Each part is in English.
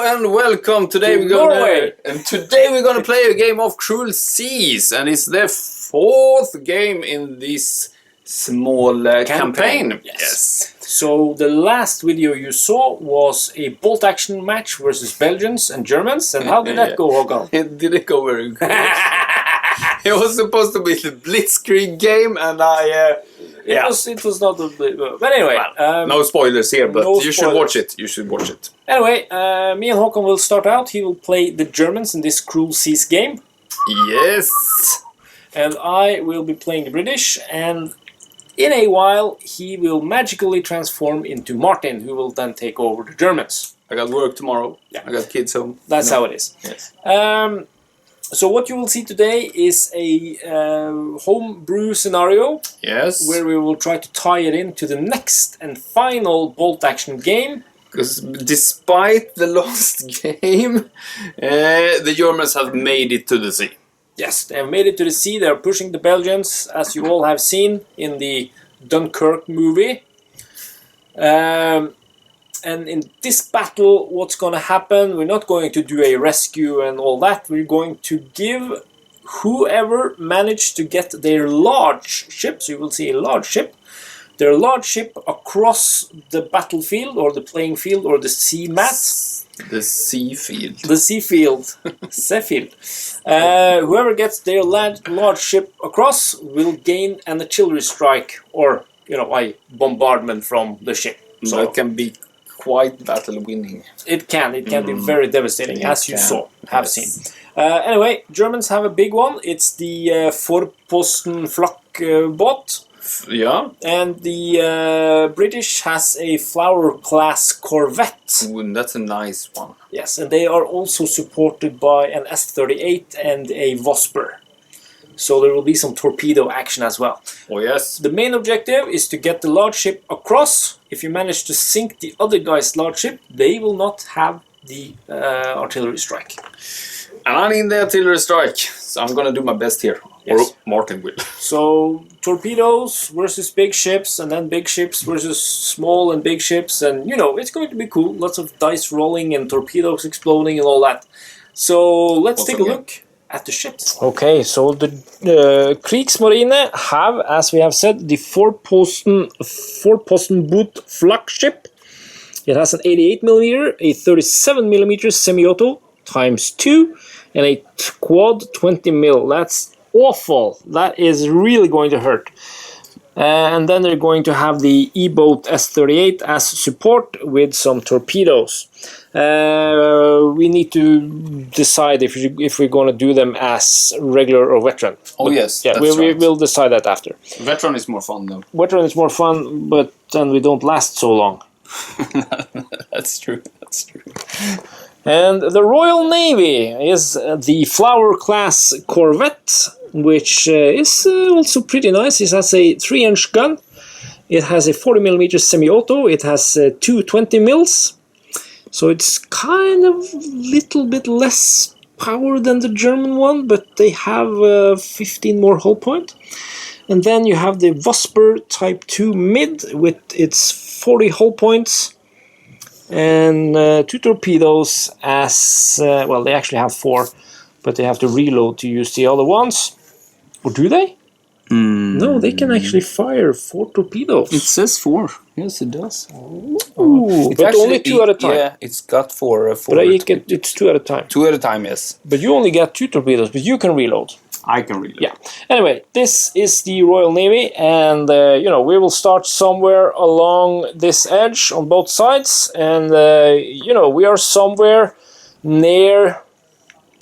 and welcome. Today we're gonna play a game of Cruel Seas, and it's the fourth game in this small campaign. Yes. So the last video you saw was a bolt action match versus Belgians and Germans, and how did that go, Håkan? It didn't go very good. It was supposed to be the Blitzkrieg game, and It was not a bit, but anyway. No spoilers here, but no you spoilers. should watch it. You should watch it. Anyway, me and Håkan will start out. He will play the Germans in this Cruel Seas game. Yes. And I will be playing the British, and in a while he will magically transform into Martin, who will then take over the Germans. I got work tomorrow. Yeah. I got kids home. That's how it is. Yes. So what you will see today is a homebrew scenario. Yes. Where we will try to tie it into the next and final bolt action game. Because despite the lost game, the Germans have made it to the sea. Yes, they have made it to the sea. They are pushing the Belgians, as you all have seen in the Dunkirk movie. And in this battle, what's going to happen? We're not going to do a rescue and all that. We're going to give whoever managed to get their large ship, so you will see a large ship, their large ship across the battlefield or the playing field or the sea mat. The sea field. The sea field. Seafield. Whoever gets their large ship across will gain an artillery strike or, a bombardment from the ship. So it can be quite battle winning. It can be very devastating, as you have seen. Anyway, Germans have a big one. It's the Vorposten Flak Yeah. and the British has a Flower class corvette. Ooh, that's a nice one. Yes, and they are also supported by an S-38 and a Vosper. So there will be some torpedo action as well. Oh yes. The main objective is to get the large ship across. If you manage to sink the other guy's large ship, they will not have the artillery strike. And I need the artillery strike, so I'm gonna do my best here. Yes. Or Martin will. So torpedoes versus big ships, and then big ships versus small and big ships, and it's going to be cool. Lots of dice rolling and torpedoes exploding and all that. So let's take a look at the ships. Okay, so the Kriegsmarine have, as we have said, the Vorposten Boot flagship. It has an 88mm, a 37mm semi-auto ×2, and a quad 20mm. That's awful. That is really going to hurt. And then they're going to have the E-boat S-38 as support with some torpedoes. We need to decide if we're going to do them as regular or veteran. Oh yes, yeah, we'll decide that after. Veteran is more fun though. Veteran is more fun, but then we don't last so long. That's true. That's true. And the Royal Navy is the Flower class corvette, which is also pretty nice. It has a 3-inch gun. It has a 40mm semi-auto. It has 2 20mm. So it's kind of a little bit less power than the German one, but they have 15 more hull point. And then you have the Vosper Type 2 mid with its 40 hull points. And 2 torpedoes as, well, they actually have 4, but they have to reload to use the other ones. Or do they? No, they can actually fire 4 torpedoes. It says 4. Yes, it does. Ooh, but actually, only 2 at a time. Yeah, it's got 4. But it's 2 at a time. 2 at a time, yes. But you only get 2 torpedoes, but you can reload. I can reload. Yeah. Anyway, this is the Royal Navy, and we will start somewhere along this edge on both sides, and we are somewhere near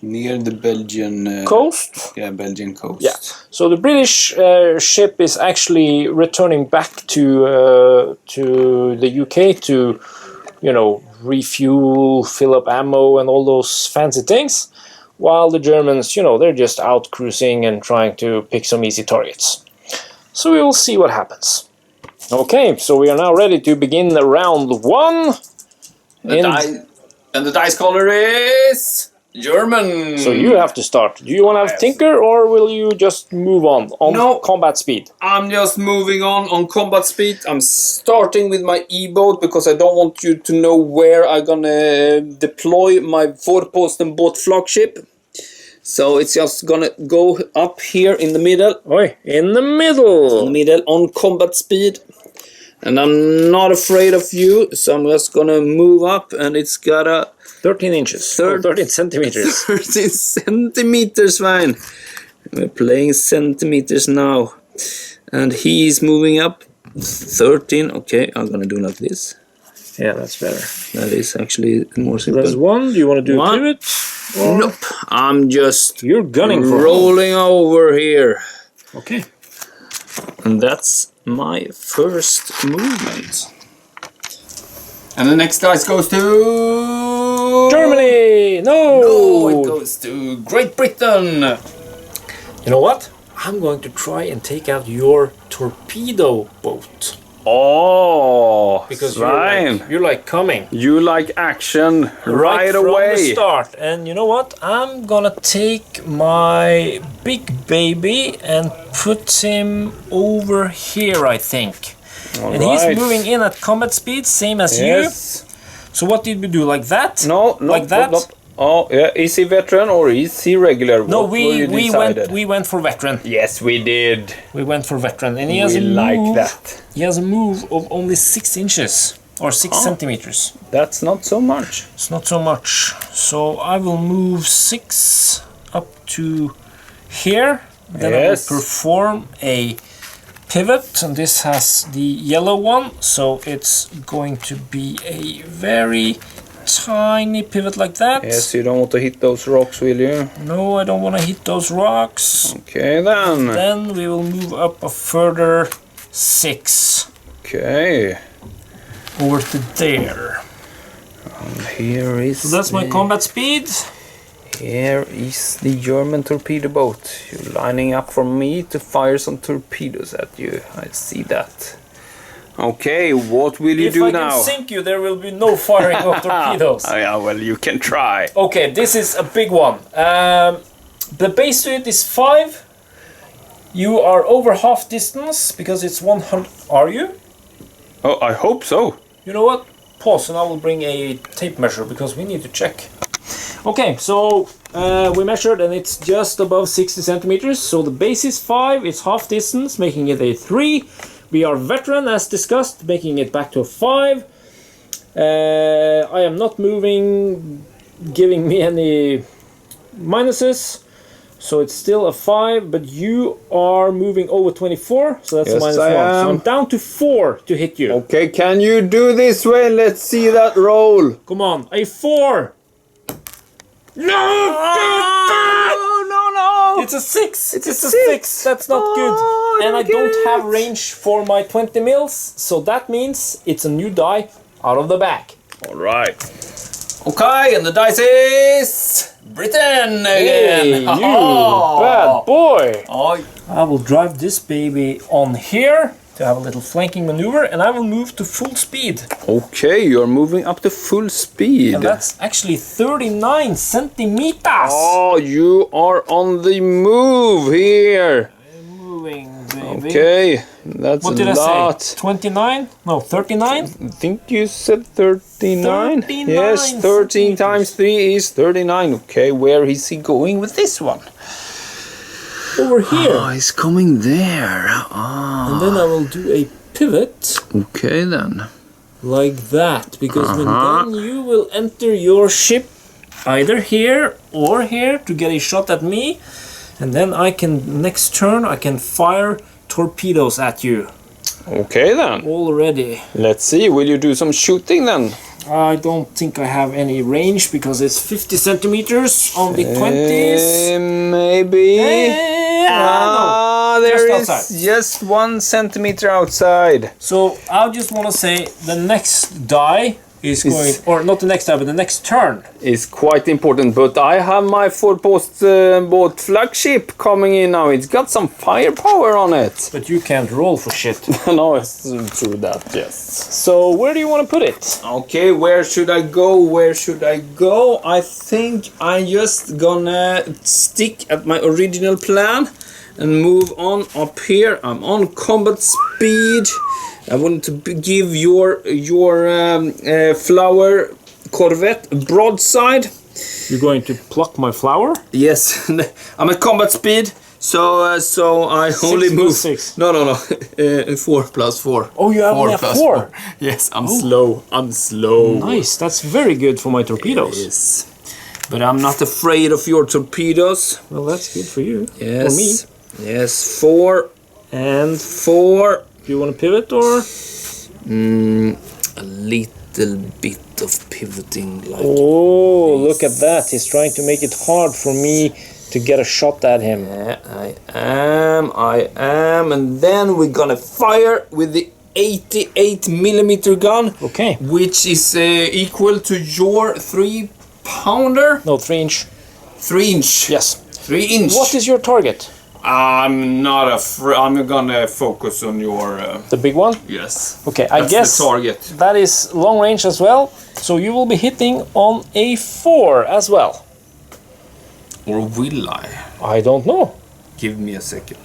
the Belgian coast. Yeah, Belgian coast. Yeah. So the British ship is actually returning back to the UK to, refuel, fill up ammo, and all those fancy things. While the Germans, they're just out cruising and trying to pick some easy targets. So we will see what happens. Okay, so we are now ready to begin round 1. And the dice color is... German. So you have to start. Do you want to have Tinker, or will you just move on No. combat speed? I'm just moving on combat speed. I'm starting with my E-boat because I don't want you to know where I'm gonna deploy my four-posten boat flagship. So it's just gonna go up here in the middle. Oi, in the middle. On combat speed. And I'm not afraid of you, so I'm just gonna move up, and it's got a 13 inches. 13 centimeters. 13 centimeters, Svein. We're playing centimeters now. And he's moving up 13. Okay, I'm gonna do like this. Yeah, that's better. That is actually more simple. That's one. Do you want to do a pivot? Or? Nope. I'm just You're gunning for rolling over here. Okay. And that's my first movement. And the next dice goes to... Germany! No! No, it goes to Great Britain. You know what? I'm going to try and take out your torpedo boat. Oh, Because Svein. you're like coming. You like action right from away. the start. And you know what? I'm gonna take my big baby and put him over here, I think. And he's moving in at combat speed, same as you. So what did we do? Like that? No, like that? No. Oh, yeah. Is he veteran or is he regular? No, What we went for veteran. Yes, we did. We went for veteran, and he has We a like move. that. He has a move of only 6 inches or 6 centimeters. That's not so much. It's not so much. So I will move 6 up to here. Then I will perform a pivot, and this has the yellow one, so it's going to be a very tiny pivot like that. Yes, you don't want to hit those rocks, will you? No, I don't want to hit those rocks. Okay, then. Then we will move up a further 6. Okay. Over to there. And here is... So that's my combat speed. Here is the German torpedo boat. You're lining up for me to fire some torpedoes at you. I see that. Okay, what will you do now? If I can sink you, there will be no firing of torpedoes. Yeah, well, you can try. Okay, this is a big one. The base to it is 5. You are over half distance because it's 100. Are you? Oh, I hope so. You know what? Pause and I will bring a tape measure because we need to check. Okay, so we measured and it's just above 60 centimeters. So the base is 5, it's half distance, making it a 3. We are veteran as discussed, making it back to a 5. I am not moving, giving me any minuses. So it's still a 5, but you are moving over 24, so that's minus 1. So I'm down to 4 to hit you. Okay, can you do this way? Let's see that roll. Come on, a 4! No! No! It's a 6! It's a 6! That's not good. And I don't have range for my 20 mils, so that means it's a new die out of the bag. Alright. Okay, and the dice is... Britain again! Hey, you bad boy! Oh. I will drive this baby on here to have a little flanking maneuver, and I will move to full speed. Okay, you're moving up to full speed. And that's actually 39 centimeters! Oh, you are on the move here! I'm moving, baby. Okay, that's What did a lot. I say? 29? No, 39? I think you said 39? 39 Yes, 13 times 3 is 39. Okay, where is he going with this one? Over here. Oh, he's coming there. Ah. And then I will do a pivot. Okay, then. Like that. Because then you will enter your ship either here or here to get a shot at me. And then I can, next turn, I can fire torpedoes at you. Okay, then. Already. Let's see, will you do some shooting then? I don't think I have any range because it's 50 centimeters on the 20s. Maybe. No. There Just is outside. just 1 centimeter outside. So I just want to say the next die is going, or not the next time, but the next turn. Is quite important. But I have my 4-post boat flagship coming in now. It's got some firepower on it. But you can't roll for shit. No, it's true that, yes. So where do you want to put it? Okay, where should I go? Where should I go? I think I just gonna stick at my original plan and move on up here. I'm on combat speed. I want to give your flower corvette a broadside. You're going to pluck my flower? Yes, I'm at combat speed. So I only move 6. No. 4 plus 4. Oh, you have 4. Yes, I'm slow. I'm slow. Nice. That's very good for my torpedoes. Yes. But I'm not afraid of your torpedoes. Well, that's good for you. Yes. For me. Yes. 4 and 4. Do you want to pivot or? A little bit of pivoting. Like oh, look at that. He's trying to make it hard for me to get a shot at him. Yeah, I am. And then we're gonna fire with the 88mm gun. Okay. Which is equal to your 3-pounder. No, 3-inch. 3-inch. Yes. 3-inch. What is your target? I'm not afraid. I'm gonna focus on your. The big one? Yes. Okay, That's I guess the target. that is long range as well. So you will be hitting on a 4 as well. Or will I? I don't know. Give me a second.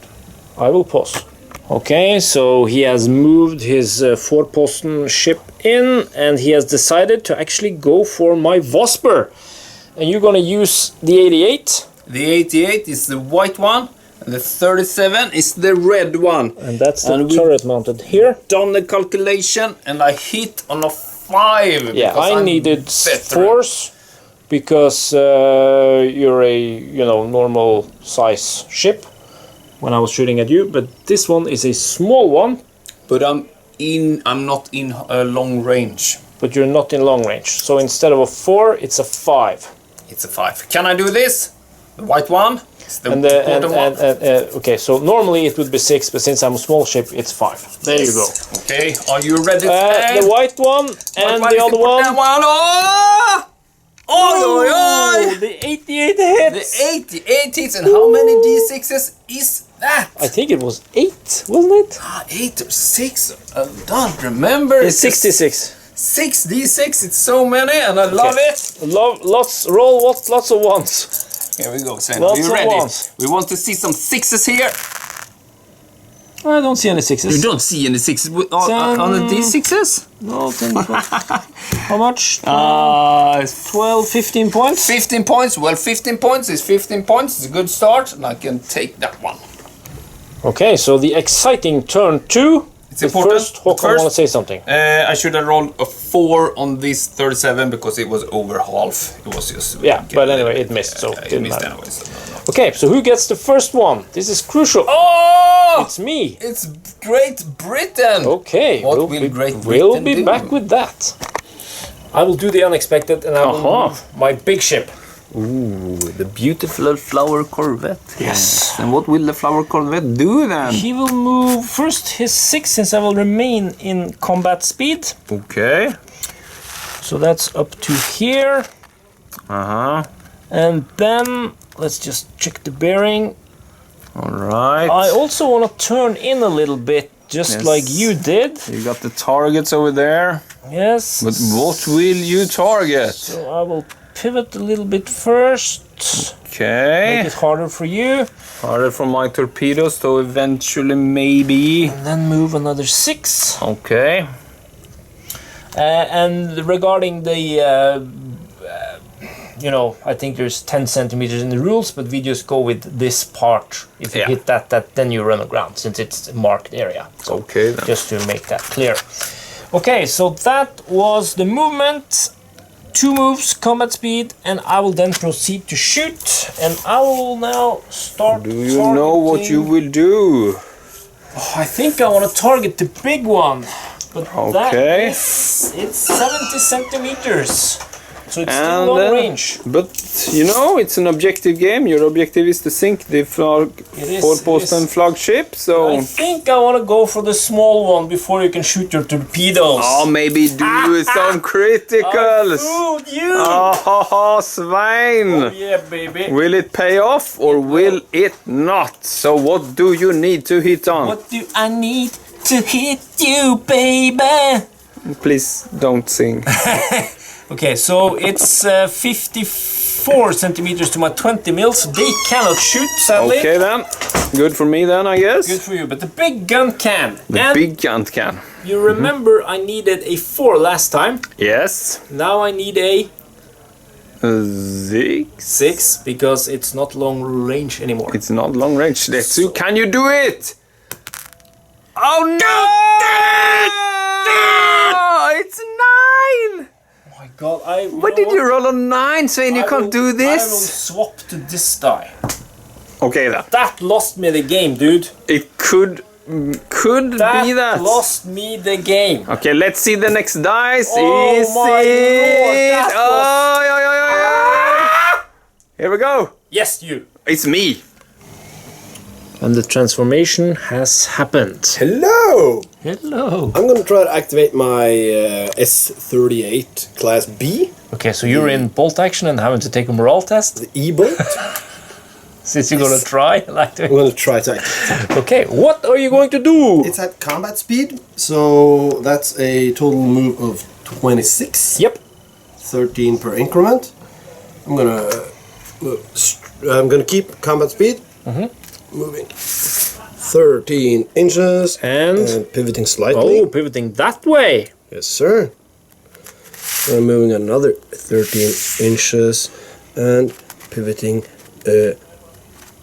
I will pause. Okay, so he has moved his 4-posten ship in, and he has decided to actually go for my Vosper. And you're gonna use the 88. The 88 is the white one, and the 37 is the red one. And that's the turret mounted here. Done the calculation, and I hit on a 5. Yeah, I needed veteran. 4s because you're a normal size ship when I was shooting at you, but this one is a small one. But I'm not in long range. But you're not in long range, so instead of a 4, it's a 5. It's a 5. Can I do this? The white one. It's the bottom one. Okay, so normally it would be 6, but since I'm a small ship, it's 5. There you go. Okay, are you ready? The white one and the other one. That one. Oh, the 88 hits. The 88 hits, and how many d6s is that? I think it was 8, wasn't it? 8 or 6. I don't remember. It's 66. 6 d6. It's so many, and I love it. Lots of ones. Here we go, Svein. Lots Are you of ready? ones. We want to see some 6s here. I don't see any 6s. You don't see any 6s on the d6s? No, 10, 12. How much? 12, 15 points? 15 points. Well, 15 points is 15 points. It's a good start, and I can take that one. Okay, so the exciting turn 2. It's important. First, Håkan want to say something. I should have rolled a 4 on this 37 because it was over half. It was just... Yeah, but anyway, it missed, so it missed anyway, so no. Okay, so who gets the first one? This is crucial. Oh! It's me. It's Great Britain. Okay, What will Great Britain we'll be do? back with that. I will do the unexpected, and I will move my big ship. Ooh, the beautiful flower corvette. Yes. And what will the flower corvette do then? He will move first his 6, since I will remain in combat speed. Okay. So that's up to here. And then let's just check the bearing. All right. I also want to turn in a little bit, just like you did. You got the targets over there. Yes. But what will you target? So I will pivot a little bit first. Okay. Make it harder for you. Harder for my torpedoes, so eventually maybe. And then move another 6. Okay. And regarding the, I think there's 10 centimeters in the rules, but we just go with this part. If you hit that, then you run aground, since it's a marked area. So okay, then. Just to make that clear. Okay, so that was the movement. 2 moves, combat speed, and I will then proceed to shoot. And I will now start. Do you know what you will do? Oh, I think I want to target the big one. But okay. it's 70 centimeters. So it's still long range. But you know, it's an objective game. Your objective is to sink the four-posten flagship. So I think I want to go for the small one before you can shoot your torpedoes. oh, maybe do some criticals. I fooled you. Oh, Svein. Oh, yeah, baby. Will it pay off or will it not? So what do you need to hit on? What do I need to hit you, baby? Please don't sing. Okay, so it's 54 centimeters to my 20 mils. They cannot shoot, sadly. Okay then. Good for me then, I guess. Good for you, but the big gun can. The big gun can. You remember I needed a 4 last time. Yes. Now I need a 6. 6 because it's not long range anymore. It's not long range. Let's see. Can you do it? Oh no! It's 9! Oh my god, What did you roll on 9, Svein? You can't do I will this. swap to this die. Okay then. That lost me the game, dude. It could be that. Lost me the game. Okay, let's see the next dice. Oh Is my it? lord, that Oh, yeah. Here we go. Yes, you. It's me. And the transformation has happened. Hello! Hello. I'm gonna try to activate my S-38 Class B, Okay, so you're in bolt action and having to take a morale test? the E-boat. Since you're gonna try? I'm gonna try to activate it. Okay, what are you going to do? It's at combat speed, so that's a total move of 26. Yep. 13 per increment. I'm gonna keep combat speed. Moving 13 inches And pivoting slightly. oh, pivoting that way. Yes, sir. I'm moving another 13 inches and pivoting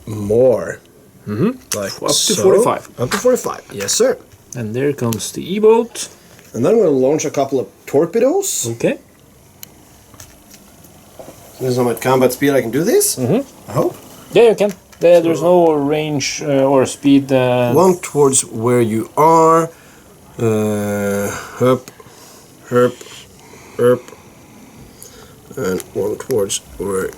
more. Like Up to so. 45. Up to 45. Yes, sir. And there comes the E-boat. And then I'm going to launch a couple of torpedoes. Okay. Since I'm at combat speed, I can do this. I hope. Yeah, you can. There's no range or speed. One towards where you are. Herp, herp, herp. And one towards where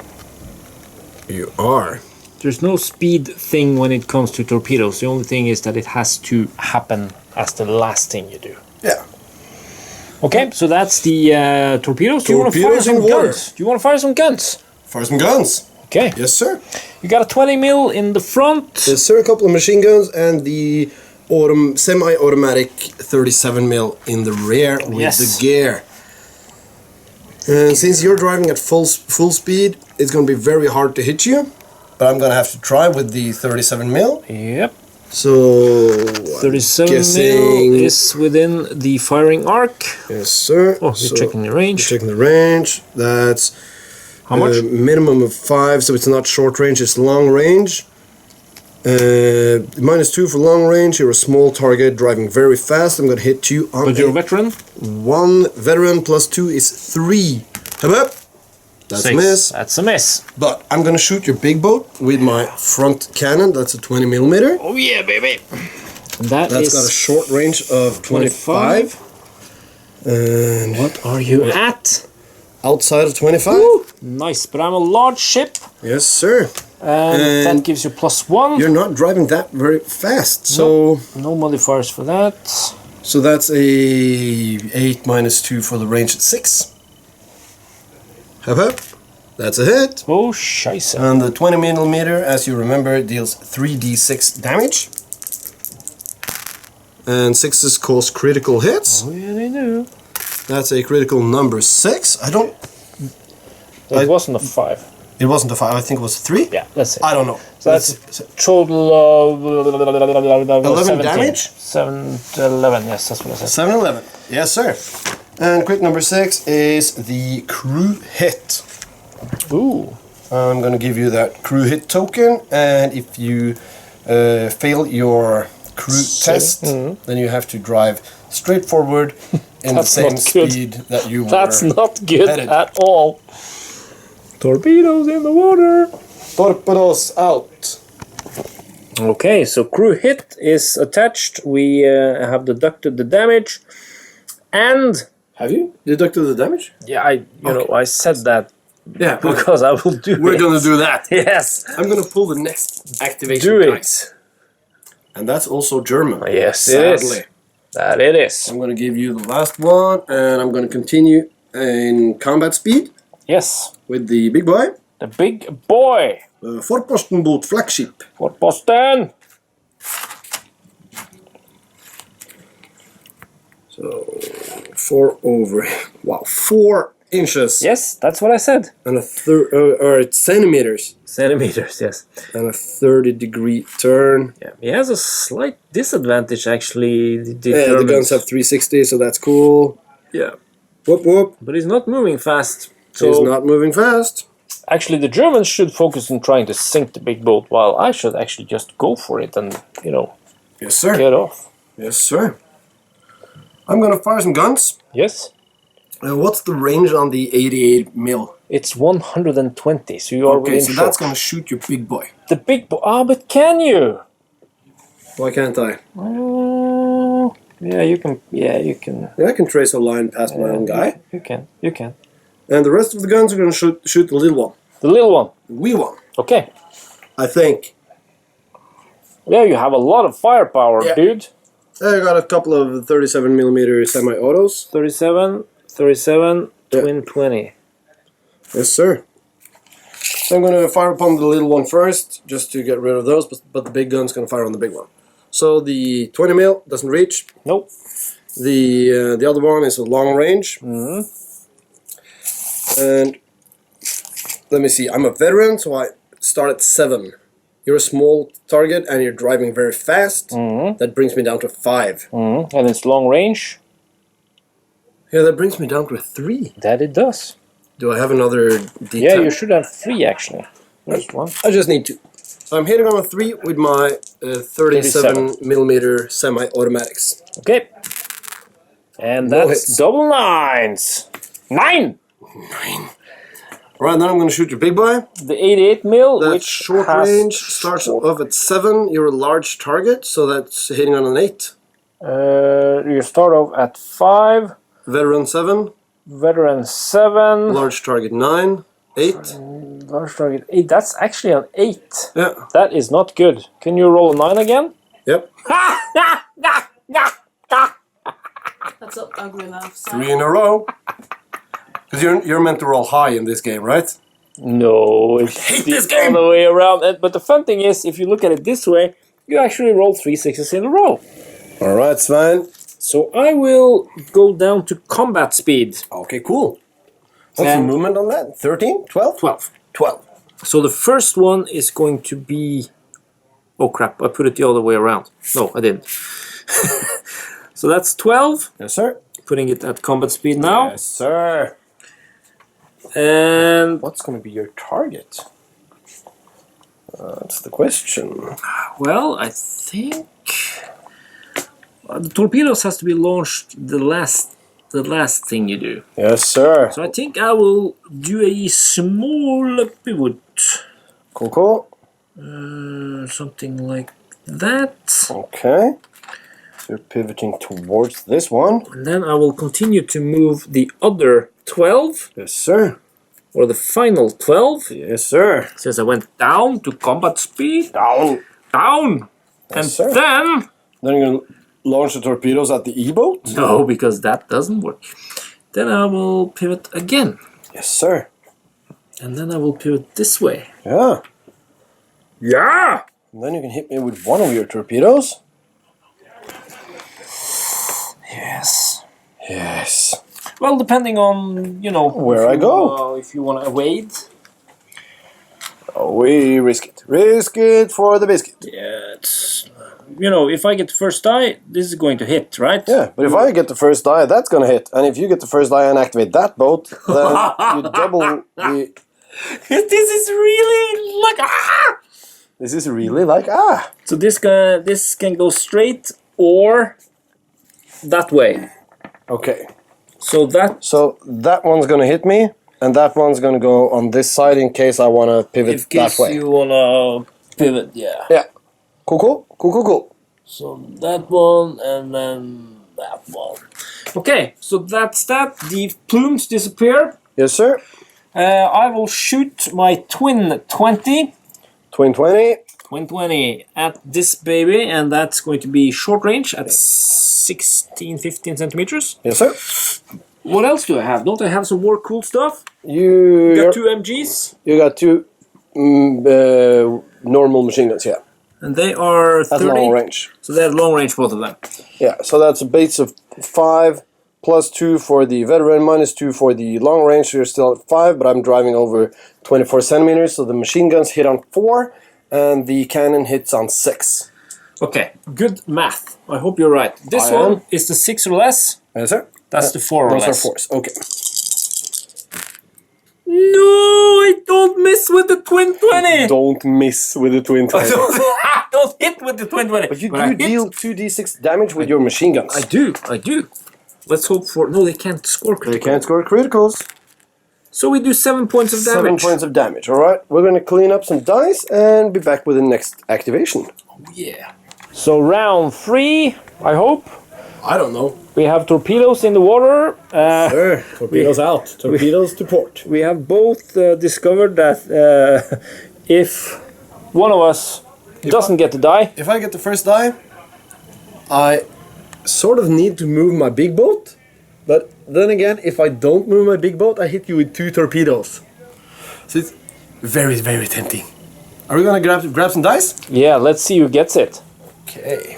you are. There's no speed thing when it comes to torpedoes. The only thing is that it has to happen as the last thing you do. Yeah. Okay, so that's the torpedoes. Do you want to fire Torpedoes in some water. guns? Do you want to fire some guns? Fire some guns. Okay. Yes, sir. You got a 20 mil in the front. Yes, sir. A couple of machine guns and the semi-automatic 37 mil in the rear with Yes. the gear. And since you're driving at full speed, it's going to be very hard to hit you. But I'm going to have to try with the 37 mil. Yep. So 37 guessing- mil is within the firing arc. Yes, sir. Oh, you're checking the range. Checking the range. That's How much? minimum of 5, so it's not short range, it's long range. -2 for long range. You're a small target driving very fast. I'm going to hit you on But you're a veteran. 1 veteran plus 2 is 3. How about? That's a 6. miss. That's a miss. But I'm going to shoot your big boat with my front cannon. That's a 20 millimeter. Oh yeah, baby. That's got a short range of 25. And What are you at? outside of 25. Woo! Nice, but I'm a large ship. Yes, sir. And that And gives you +1. You're not driving that very fast, so No modifiers for that. so that's a 8 minus 2 for the range at 6. Hop. That's a hit. Oh, scheisse. And the 20 millimeter, as you remember, deals 3d6 damage. And 6s cause critical hits. Oh, yeah, they do. That's a critical number 6. It wasn't a 5. It wasn't a 5. I think it was a 3. Yeah, let's see. I don't know. So that's total of 11 damage? 7 to 11, yes, that's what I said. 7-11. Yes, sir. And quick number 6 is the crew hit. Ooh. I'm going to give you that crew hit token, and if you fail your crew test, then you have to drive straight forward in the That's same not good. speed that you were. That's not good headed. at all. Torpedoes in the water. Torpedoes out. Okay, so crew hit is attached. We have deducted the damage. And Have you deducted the damage? Yeah, I said that Yeah, because I will do we're it. gonna do that. Yes. I'm gonna pull the next activation Do dice. it. And that's also German. Yes, sadly. it is. That it is. I'm gonna give you the last one, and I'm gonna continue in combat speed Yes. with the big boy. The big boy. Forpostenboot flagship. For Boston. So 4 inches. Yes, that's what I said. And a or it's centimeters. Centimeters, yes. And a 30-degree turn. Yeah, he has a slight disadvantage actually. The Yeah, the Germans. guns have 360, so that's cool. Yeah, Whoop whoop. but he's not moving fast. So He's not moving fast. actually, the Germans should focus on trying to sink the big boat, while I should actually just go for it and Yes, sir. get off. Yes, sir. I'm gonna fire some guns. Yes, What's the range on the 88 mil? it's 120, so you are Okay, within so shot. that's gonna shoot your big boy. The big boat. Ah, but can you? Why can't I? Yeah, you can. Yeah, you can. Yeah, I can trace a line past my own guy. You can. You can. And the rest of the guns are gonna shoot the little one. The little one. The wee one. Okay. I think. Yeah, you have a lot of firepower, Yeah. dude. I got a couple of 37mm semi-autos. 37, Yeah. twin 20. Yes, sir. So I'm gonna fire upon the little one first, just to get rid of those, but the big gun's gonna fire on the big one. So the 20 mil doesn't reach. Nope. The other one is a long range. Mm-hmm. And let me see, I'm a veteran, so I start at 7. You're a small target and you're driving very fast. Mm-hmm. That brings me down to 5. Mm-hmm. And it's long range. Yeah, that brings me down to a 3. That it does. Do I have another D10? Yeah, you should have 3 actually. There's one. I just need 2. So I'm hitting on a 3 with my 37mm semi-automatics. Okay. And No that's hits. double 9s. 9! 9. Right, then I'm going to shoot your big boy. The 88 mil, That which short has range starts off at 7. You're a large target, so that's hitting on an 8. you start off at 5. Veteran 7. Veteran 7. Large target 9. 8. Large target 8. That's actually an 8. Yeah. That is not good. Can you roll a 9 again? Yep. That's not ugly enough. So. 3 in a row. Because you're meant to roll high in this game, right? No, it's hate the this game! other way around. But the fun thing is, if you look at it this way, you actually roll 3 6s in a row. Alright, Svein. So I will go down to combat speed. Okay, cool. What's the And- movement on that? 13? 12? 12. 12. So the first one is going to be... Oh crap, I put it the other way around. No, I didn't. So that's 12. Yes, sir. Putting it at combat speed now. Yes, sir. And... What's going to be your target? That's the question. Well, I think... the torpedoes has to be launched the last thing you do. Yes, sir. So I think I will do a small pivot. Cool, cool. Something like that. Okay. So you're pivoting towards this one. And then I will continue to move the other 12, Yes, sir. or the final 12, Yes, sir. since I went down to combat speed. Down! Down! And sir. then... Then you're going to launch the torpedoes at the E-boat? No, because that doesn't work. Then I will pivot again. Yes, sir. And then I will pivot this way. Yeah. Yeah! And then you can hit me with one of your torpedoes. Yes. Yes. Well, depending on, Where I go. If you want to evade. Oh, we risk it. Risk it for the biscuit. Yeah, it's... if I get the first die, this is going to hit, right? Yeah, but if I get the first die, that's going to hit. And if you get the first die and activate that boat, then you double the... This is really like... Ah! This is really like, ah! So this can go straight or that way. Okay. So that... So that one's going to hit me, and that one's going to go on this side in case I want to pivot In that case way. you want to pivot, yeah. Yeah. Cool, cool. Cool, cool, cool. So that one and then that one. Okay, so that's that. The plumes disappear. Yes, sir. I will shoot my twin 20. Twin 20. Twin 20 at this baby, and that's going to be short range at 15 centimeters. Yes, sir. What else do I have? Don't I have some more cool stuff? You Got 2 MGs. You got 2 normal machine guns, yeah. And they are 30. That's long range. So they have long range, both of them. Yeah, so that's a base of 5 plus 2 for the veteran, minus 2 for the long range. So you're still at 5, but I'm driving over 24 centimeters. So the machine guns hit on 4, and the cannon hits on 6. Okay, good math. I hope you're right. This I one am. is the 6 or less. Yes, sir. That's the 4 or Those less. are 4s. Okay. No, I don't miss with the twin 20. Don't miss with the twin 20. Don't hit with the twin 20. But you I do hit. deal 2d6 damage with your machine guns. I do. Let's hope for... No, they can't score critical. They can't score criticals. So we do 7 points of 7 damage. points of damage. Alright, we're going to clean up some dice and be back with the next activation. Oh, yeah. So round 3, I hope. I don't know. We have torpedoes in the water. Sure, torpedoes out. Torpedoes to port. We have both discovered that if one of us doesn't get to die, If I get the first die, I sort of need to move my big boat. But then again, if I don't move my big boat, I hit you with 2 torpedoes. So it's very, very tempting. Are we gonna grab some dice? yeah, let's see who gets it. Okay.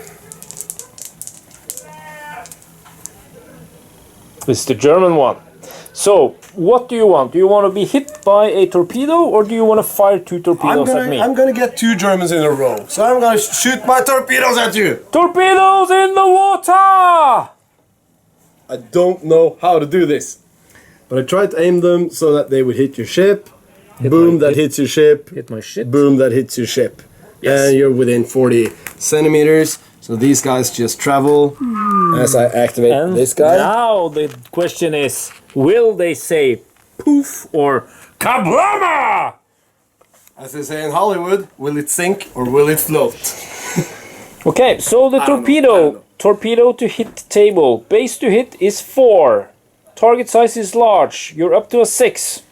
It's the German one. So, what do you want? Do you want to be hit by a torpedo, or do you want to fire 2 torpedoes at me? I'm gonna get 2 Germans in a row. So I'm gonna shoot my torpedoes at you. Torpedoes in the water! I don't know how to do this. But I tried to aim them so that they would hit your ship. Boom, that hits your ship. Hit my shit. Boom, that hits your ship. Yes. And you're within 40 centimeters. So these guys just travel as I activate And this guy. now the question is, will they say poof or kablama? As they say in Hollywood, will it sink or will it float? Okay, so the I don't torpedo. know. Torpedo to hit table. Base to hit is 4. Target size is large. You're up to a 6.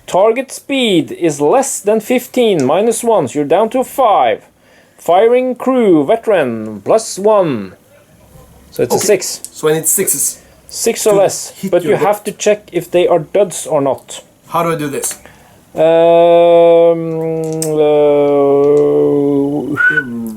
Target speed is less than 15, minus 1. So you're down to a 5. Firing crew, veteran, plus 1. So it's a 6. So I need 6s. 6 or To less. hit But your you have to check if they are duds or not. How do I do this?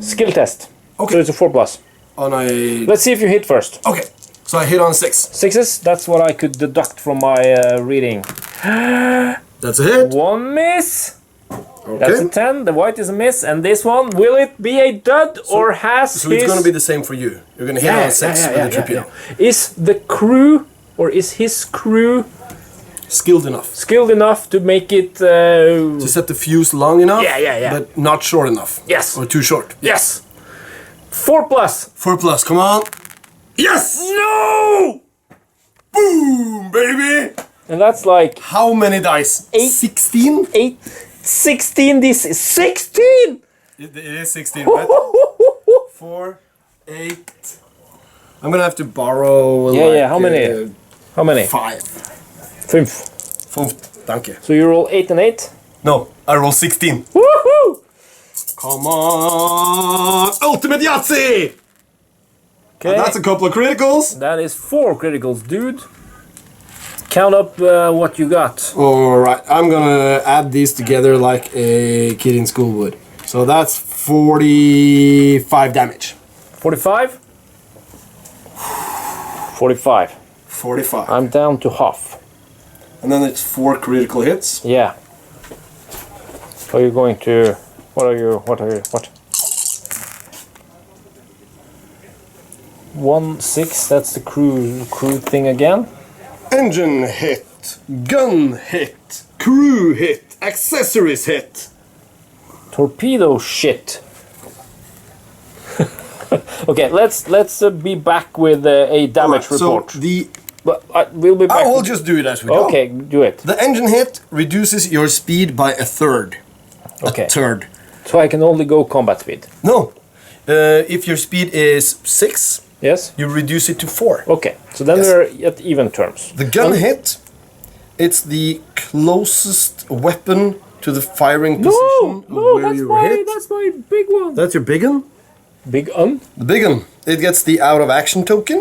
Skill test. Okay. So it's a 4 plus. On a... Let's see if you hit first. Okay. So I hit on 6. 6s, that's what I could deduct from my reading. That's a hit. 1 miss. Okay. That's a 10. The white is a miss. And this one, will it be a dud or has So his... it's gonna be the same for you. You're gonna hit on 6 with the torpedo. Is the crew, or is his crew Skilled enough. skilled enough to make it... To set the fuse long enough, Yeah. but not short enough. Yes. Or too short. Yes. 4 plus. 4 plus, come on. Yes! No! Boom, baby! And that's like How many dice? 8. 16? 8, 16. This is 16! It is 16, right? 4, 8. I'm gonna have to borrow. Yeah, how many? How many? 5. 5. 5, danke. So you roll 8 and 8. No, I roll 16. Woohoo! Come on! Ultimate Yahtzee! Okay. That's a couple of criticals. That is 4 criticals, dude. Count up what you got. Alright, I'm gonna add these together like a kid in school would. So that's 45 damage. 45? 45. 45. I'm down to half. And then it's 4 critical hits. Yeah. Are you going to... What? 1, 6, that's the crew thing again. Engine hit, gun hit, crew hit, accessories hit. Torpedo shit. Okay, let's be back with a damage report. So the But we'll be back. we'll just do it as we go. Okay, do it. The engine hit reduces your speed by a third. Okay. A third. So I can only go combat speed. No. If your speed is 6, Yes? you reduce it to 4. Okay. So then Yes. we're at even terms. The gun hit. It's the closest weapon to the firing position of where you were hit. that's my big one. That's your big one. Big un? The big one. It gets the out of action token.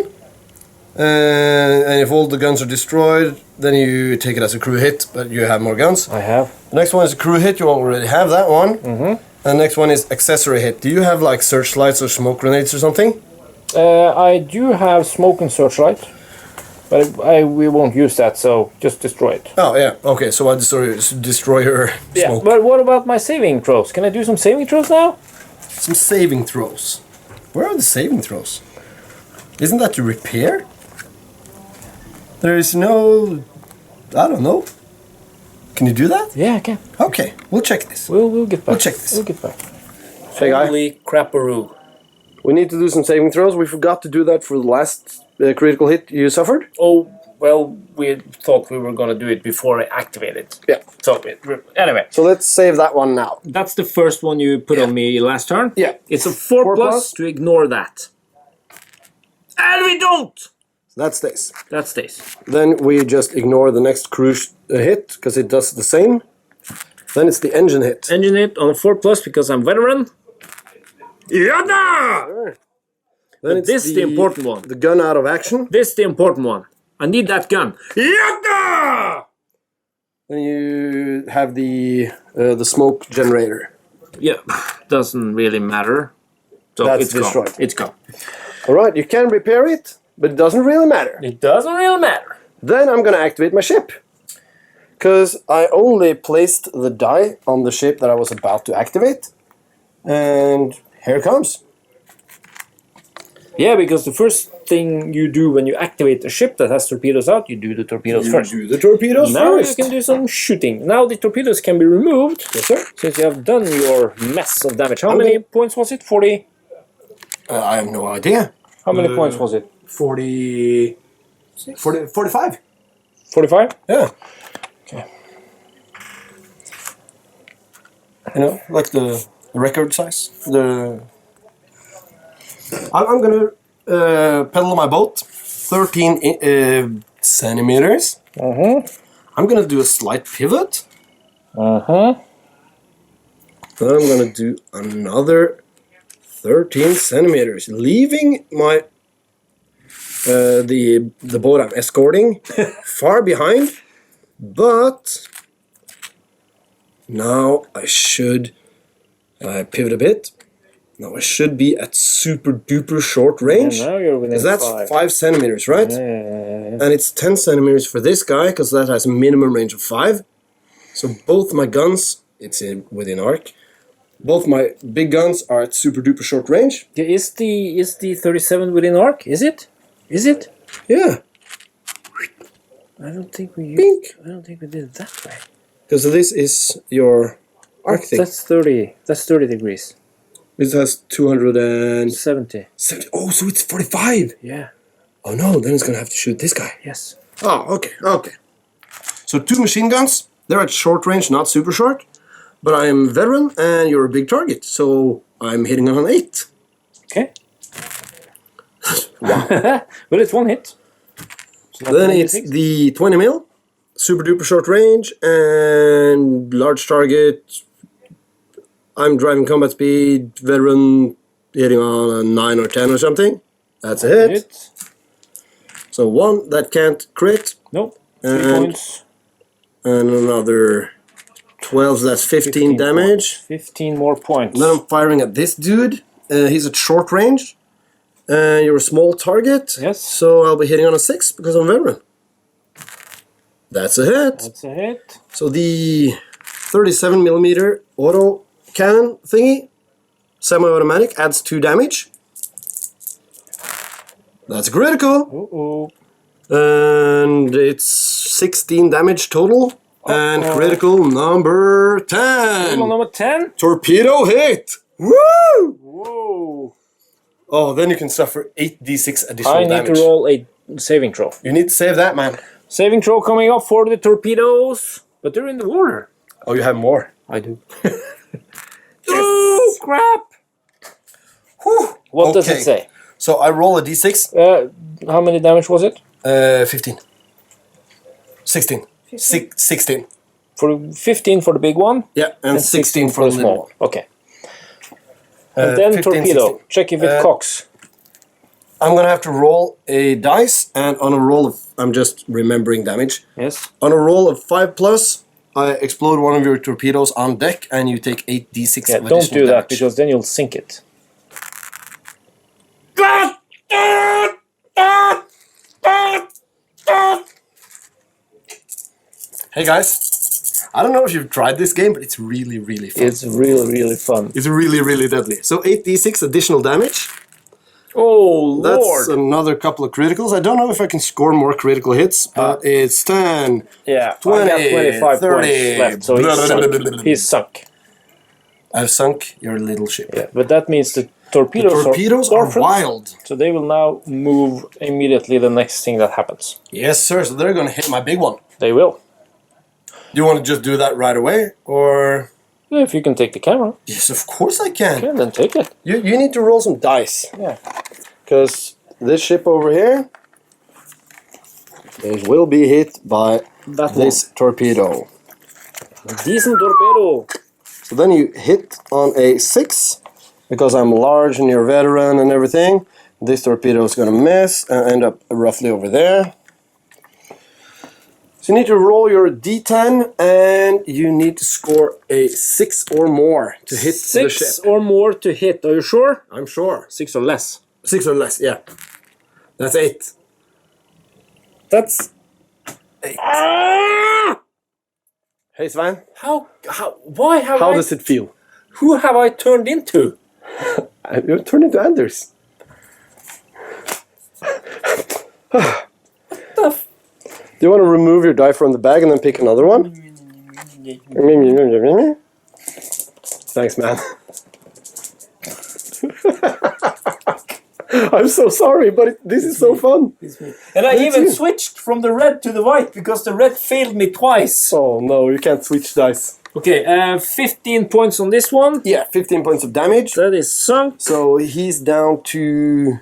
And if all the guns are destroyed, then you take it as a crew hit, but you have more guns. I have. The next one is a crew hit. You already have that one. Mm-hmm. And the next one is accessory hit. Do you have like searchlights or smoke grenades or something? I do have smoke and searchlight, but we won't use that, so just destroy it. Oh yeah. Okay. So I destroy your Yeah, smoke. but what about my saving throws? Can I do some saving throws now? Some saving throws. Where are the saving throws? Isn't that to repair? There is no... I don't know. Can you do that? Yeah, I can. Okay, we'll check this. We'll get back. We'll check this. We'll get back. Hey guy, Holy crapperoo. we need to do some saving throws. We forgot to do that for the last critical hit you suffered. Oh, well, we thought we were gonna do it before I activate it. Yeah. So, anyway. So let's save that one now. That's the first one you put on me last turn. Yeah. It's a 4 4 plus plus. to ignore that. And we don't! That stays. That stays. Then we just ignore the next cruise hit, because it does the same. Then it's the engine hit. Engine hit on a 4 plus because I'm veteran. Yada! Then But this is the important one. The gun out of action. This is the important one. I need that gun. Yada! Then you have the smoke generator. Yeah, doesn't really matter. So That's it's destroyed. gone. It's gone. Alright, you can repair it, but it doesn't really matter. It doesn't really matter. Then I'm gonna activate my ship. Because I only placed the die on the ship that I was about to activate. And here it comes. Yeah, because the first thing you do when you activate a ship that has torpedoes out, you do the torpedoes first. Do the torpedoes Now first. you can do some shooting. Now the torpedoes can be removed. Yes, sir. Since you have done your mess of damage. How Okay. many points was it? 40? I have no idea. How many points was it? 40... 45. 45? Yeah. Okay. You know, like the record size. I'm gonna pedal my boat 13 centimeters. I'm gonna do a slight pivot. Then I'm gonna do another 13 centimeters, leaving my the boat I'm escorting far behind. But now I should pivot a bit. Now I should be at super duper short range. And now you're within 'Cause that's 5. 5 centimeters, right? Yeah. And it's 10 centimeters for this guy, because that has a minimum range of 5. So both my guns, it's within arc. Both my big guns are at super duper short range. Yeah, is the 37 within arc? Is it? Is it? Yeah, I don't think we Bink. I don't think we did it that way. because this is your arc thing. That's 30. That's 30 degrees. This has 270. 70. Oh, so it's 45. Yeah. Oh no, then it's gonna have to shoot this guy. Yes. Oh, okay. So 2 machine guns. They're at short range, not super short. But I am veteran, and you're a big target, so I'm hitting on an 8. Okay. But it's one hit. So Then that's it's 96. the 20 mil, super duper short range, and large target. I'm driving combat speed, veteran, hitting on a 9 or 10 or something. That's a hit. So 1 that can't crit, Nope. 3 And- points. and another 12, so that's 15 damage. Points. 15 more points. Then I'm firing at this dude. He's at short range. You're a small target. Yes. So I'll be hitting on a 6 because I'm veteran. That's a hit. That's a hit. So the 37mm auto cannon thingy, semi-automatic, adds 2 damage. That's critical. Uh-oh. And it's 16 damage total. And critical number 10. Total number 10. Torpedo hit! Woo! Whoa. Oh, then you can suffer 8d6 additional I need damage. to roll a saving throw. You need to save that, man. Saving throw coming up for the torpedoes. But they're in the water. Oh, you have more. I do. Oh, crap. Whew. What does Okay. it say? So I roll a d6. How many damage was it? 15. 16. 16. For 15 for the big one? Yeah, and 16 for the little one. Okay. And then 15, torpedo. 16. Check if it cocks. I'm gonna have to roll a dice, and on a roll of... I'm just remembering damage. Yes. On a roll of 5+, I explode one of your torpedoes on deck, and you take 8d6 Yeah, of don't additional do that, damage. because then you'll sink it. Hey guys, I don't know if you've tried this game, but it's really, really fun. It's really, really fun. It's really, really deadly. So 8d6 additional damage. Oh, That's Lord! another couple of criticals. I don't know if I can score more critical hits, but it's 10, Yeah, 20, I got 25 30. points left, so he's sunk. I've sunk your little ship. Yeah, but that means the torpedoes, Torpedoes are are orphans, wild. so they will now move immediately the next thing that happens. Yes, sir. So they're going to hit my big one. They will. Do you want to just do that right away, or...? Yeah, if you can take the camera, Yes, of course I can. okay, then take it. You need to roll some dice. Yeah. Because this ship over here, it will be hit by this torpedo. Decent torpedo. So then you hit on a 6, because I'm large and you're a veteran and everything. This torpedo is going to miss and end up roughly over there. So you need to roll your d10, and you need to score a 6 or more to hit the ship. 6 or more to hit. Are you sure? I'm sure. 6 or less. 6 or less, yeah. That's 8. That's 8. ah! Hey Svein, Why have how I? does it feel? Who have I turned into? You're turning into Anders. Do you want to remove your die from the bag and then pick another one? Thanks, man. I'm so sorry, but this is so fun. And I Me even too. switched from the red to the white because the red failed me twice. Oh no, you can't switch dice. Okay, 15 points on this one. Yeah, 15 points of damage. That is sunk. So he's down to...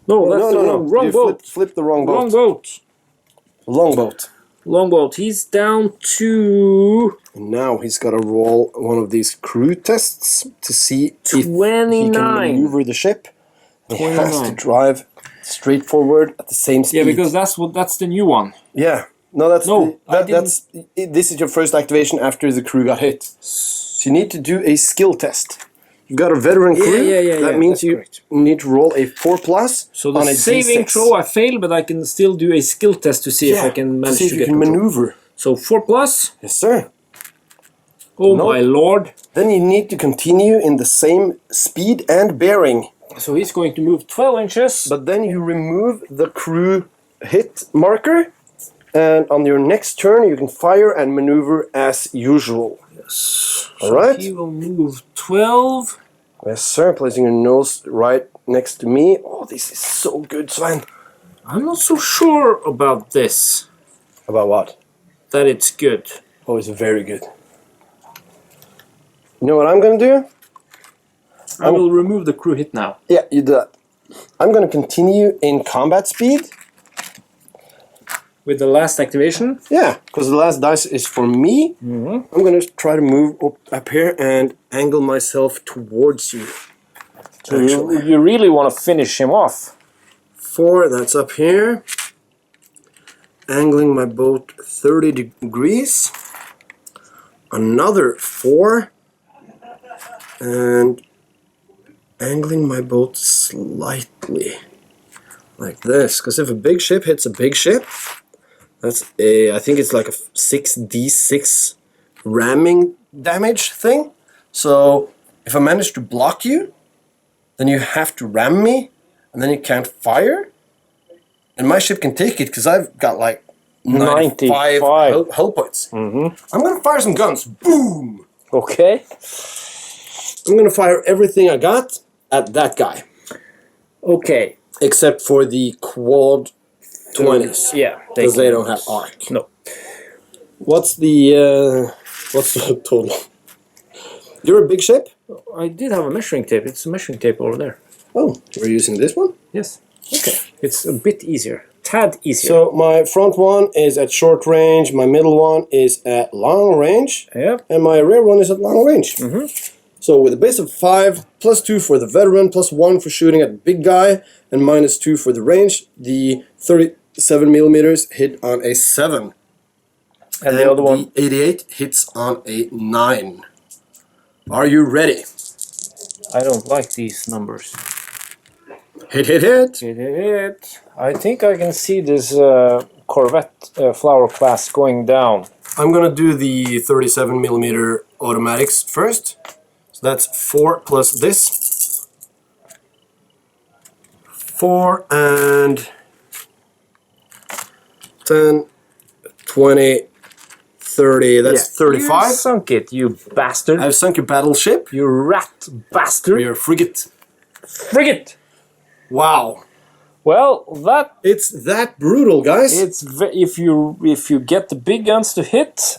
No, that's the wrong You boat. Flip the wrong boat. Wrong boat. Longboat. Longboat. He's down to And now he's got to roll one of these crew tests to see if he can 29. maneuver the ship. He has to 29. drive straight forward at the same speed. Yeah, because that's the new one. Yeah. No, that's No, I that's this is your first activation after the crew got hit. So you need to do a skill test. You got a veteran crew. That means that's you correct. need to roll a 4+. So the on a saving D6. throw I failed, but I can still do a skill test to see if I can manage see if to you get can control. maneuver. So 4+. Yes, sir. Oh Nope. my lord. Then you need to continue in the same speed and bearing. So he's going to move 12 inches. But then you remove the crew hit marker, and on your next turn you can fire and maneuver as usual. Yes. Alright? He will move 12. Yes, sir. Placing your nose right next to me. Oh, this is so good, Svein. I'm not so sure about this. About what? That it's good. Oh, it's very good. You know what I'm going to do? I will remove the crew hit now. Yeah, you do that. I'm going to continue in combat speed. With the last activation. Yeah, because the last dice is for me. I'm going to try to move up here and angle myself towards you. So you really want to finish him off. 4, that's up here. Angling my boat 30 degrees. Another 4. And angling my boat slightly. Like this. Because if a big ship hits a big ship, that's a, I think it's like a 6d6 ramming damage thing. So if I manage to block you, then you have to ram me, and then you can't fire. And my ship can take it because I've got like 95 hull points. I'm gonna fire some guns. Boom! Okay. I'm gonna fire everything I got at that guy. Okay. Except for the quad 20s. Yeah. Because they don't have arc. No. What's the total? You're a big ship? I did have a measuring tape. It's a measuring tape over there. Oh, we're using this one? Yes. Okay. It's a bit easier. Tad easier. So my front one is at short range, my middle one is at long range, Yep. and my rear one is at long range. So with a base of 5, plus 2 for the veteran, plus 1 for shooting at the big guy, and minus 2 for the range, the 37 millimeters hit on a 7. And the other one? The 88 hits on a 9. Are you ready? I don't like these numbers. Hit, hit, hit! Hit, hit, hit. I think I can see this Corvette flower class going down. I'm gonna do the 37 millimeter automatics first. So that's 4 plus this. 4 and 10, 20, 30. That's 35. You sunk it, you bastard. I've sunk a battleship. You rat bastard. We are frigate. Frigate! Wow. Well, that It's that brutal, guys. if you get the big guns to hit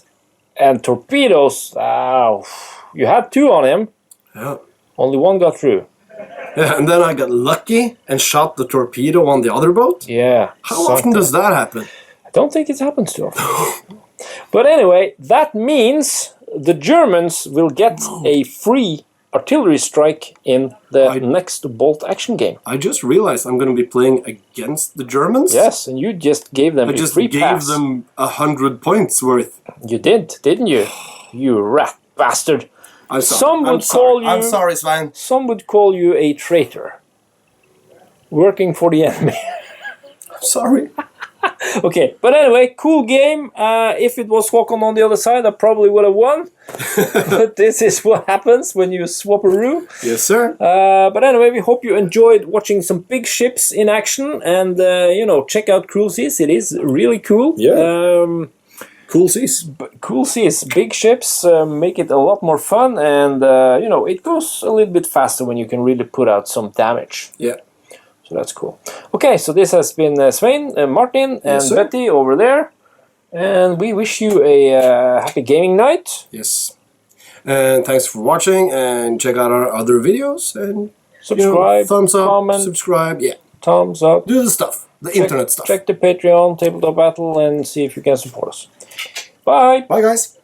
and torpedoes, you had 2 on him. Yeah. Only 1 got through. Yeah, and then I got lucky and shot the torpedo on the other boat. Yeah. How often does that happen? I don't think it happens too often. But anyway, that means the Germans will get a free artillery strike in the next bolt action game. I just realized I'm going to be playing against the Germans. Yes, and you just gave them I a just free gave pass. them 100 points worth. You did, didn't you? You rat bastard. I'm sorry. Some would call you. I'm sorry, Svein. Some would call you a traitor. Working for the enemy. I'm sorry. Okay, but anyway, cool game. If it was Håkan on the other side, I probably would have won. But this is what happens when you swap-a-roo. Yes, sir. But anyway, we hope you enjoyed watching some big ships in action. And, check out Cruel Seas. It is really cool. Yeah. Cool seas. Cool Seas, big ships make it a lot more fun. And, it goes a little bit faster when you can really put out some damage. Yeah. So that's cool. Okay, so this has been Svein, Martin, and Yes, sir. Betty over there. And we wish you a happy gaming night. Yes. And thanks for watching, and check out our other videos, and Subscribe, thumbs up, comment, subscribe, yeah. thumbs up. Do the stuff, the internet stuff. Check the Patreon, Tabletop Battle, and see if you can support us. Bye! Bye, guys.